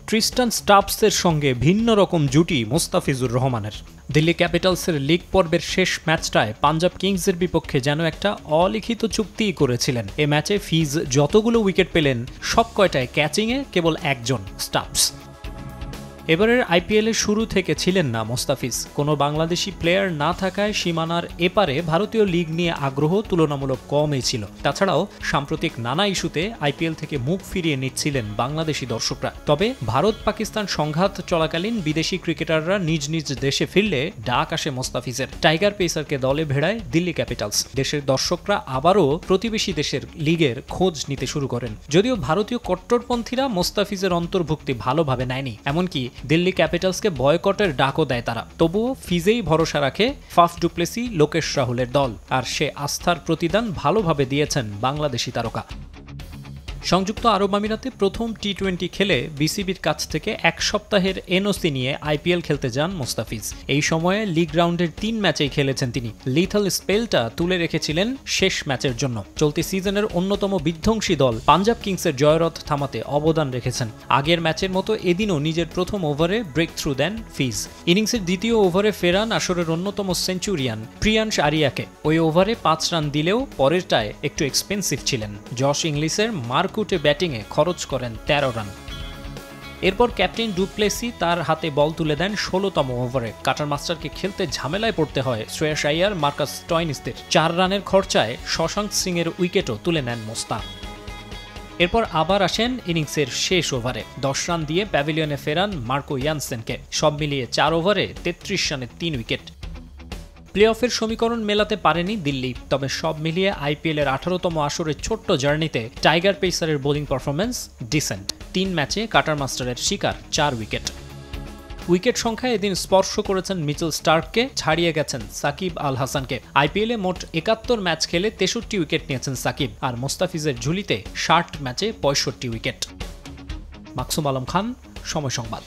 Tristan স্টাবসের সঙ্গে ভিন্ন রকম জুটি মোস্তাফিজুর রহমানের। দিল্লি ক্যাপিটালসের লিগ পর্বের শেষ ম্যাচটায় পাঞ্জাব কিংসের বিপক্ষে যেন একটা অলিখিত চুক্তিই করেছিলেন। এ ম্যাচে ফিজ যতগুলো উইকেট পেলেন সব কয়টায় ক্যাচিংয়ে কেবল একজন, স্টাবস। এবারের আইপিএলের শুরু থেকে ছিলেন না মোস্তাফিজ। কোনো বাংলাদেশি প্লেয়ার না থাকায় সীমানার এপারে ভারতীয় লিগ নিয়ে আগ্রহ তুলনামূলক কমই ছিল। তাছাড়াও সাম্প্রতিক নানা ইস্যুতে আইপিএল থেকে মুখ ফিরিয়ে নিচ্ছিলেন বাংলাদেশি দর্শকরা। তবে ভারত পাকিস্তান সংঘাত চলাকালীন বিদেশি ক্রিকেটাররা নিজ নিজ দেশে ফিরলে ডাক আসে মোস্তাফিজের। টাইগার পেসারকে দলে ভেড়ায় দিল্লি ক্যাপিটালস। দেশের দর্শকরা আবারও প্রতিবেশী দেশের লিগের খোঁজ নিতে শুরু করেন। যদিও ভারতীয় কট্টরপন্থীরা মোস্তাফিজের অন্তর্ভুক্তি ভালোভাবে নেয়নি, এমনকি দিল্লি ক্যাপিটালসকে বয়কটের ডাকও দেয় তারা। তবুও ফিজেই ভরসা রাখে ফাফ ডুপ্লেসি, লোকেশ রাহুলের দল, আর সে আস্থার প্রতিদান ভালোভাবে দিয়েছেন বাংলাদেশি তারকা। সংযুক্ত আরব আমিরাতে প্রথম টি-20 খেলে বিসিবির কাছ থেকে এক সপ্তাহের এনওসি নিয়ে আইপিএল খেলতে যান মোস্তাফিজ। এই সময়ে লিগ রাউন্ডের 3 ম্যাচেই খেলেছেন তিনি। লিথল স্পেলটা তুলে রেখেছিলেন শেষ ম্যাচের জন্য। চলতি সিজনের অন্যতম বিধ্বংসী দল পাঞ্জাব কিংসের জয়রথ থামাতে অবদান রেখেছেন। আগের ম্যাচের মতো এদিনও নিজের প্রথম ওভারে ব্রেক থ্রু দেন ফিজ। ইনিংসের দ্বিতীয় ওভারে ফেরান আসরের অন্যতম সেঞ্চুরিয়ান প্রিয়াংশ আরিয়াকে। ওই ওভারে 5 রান দিলেও পরেরটায় একটু এক্সপেন্সিভ ছিলেন। জশ ইংলিশের মারকুটে ব্যাটিংয়ে খরচ করেন 13 রান। এরপর ক্যাপ্টেন ডুপ্লেসি তার হাতে বল তুলে দেন 16তম ওভারে। কাটার মাস্টারকে খেলতে ঝামেলায় পড়তে হয় শ্রেয়াস আইয়ার, মার্কাস স্টয়নিসদের। 4 রানের খরচায় শশাঙ্ক সিংয়ের উইকেটও তুলে নেন মোস্তা। এরপর আবার আসেন ইনিংসের শেষ ওভারে। 10 রান দিয়ে প্যাভিলিয়নে ফেরান মার্কো ইয়ানসেনকে। সব মিলিয়ে 4 ওভারে 33 রানে 3 উইকেট। প্লে অফের সমীকরণ মেলাতে পারেনি দিল্লি। তবে সব মিলিয়ে আইপিএলের 18তম আসরের ছোট্ট জার্নিতে টাইগার পেসারের বোলিং পারফরম্যান্স ডিসেন্ট। 3 ম্যাচে কাটার মাস্টারের শিকার 4 উইকেট। উইকেট সংখ্যায় এদিন স্পর্শ করেছেন মিচেল স্টার্ককে, ছাড়িয়ে গেছেন সাকিব আল হাসানকে। আইপিএলে মোট 71 ম্যাচ খেলে 63 উইকেট নিয়েছেন সাকিব, আর মোস্তাফিজের ঝুলিতে 60 ম্যাচে 65 উইকেট। মাকসুম আলম খান, সময় সংবাদ।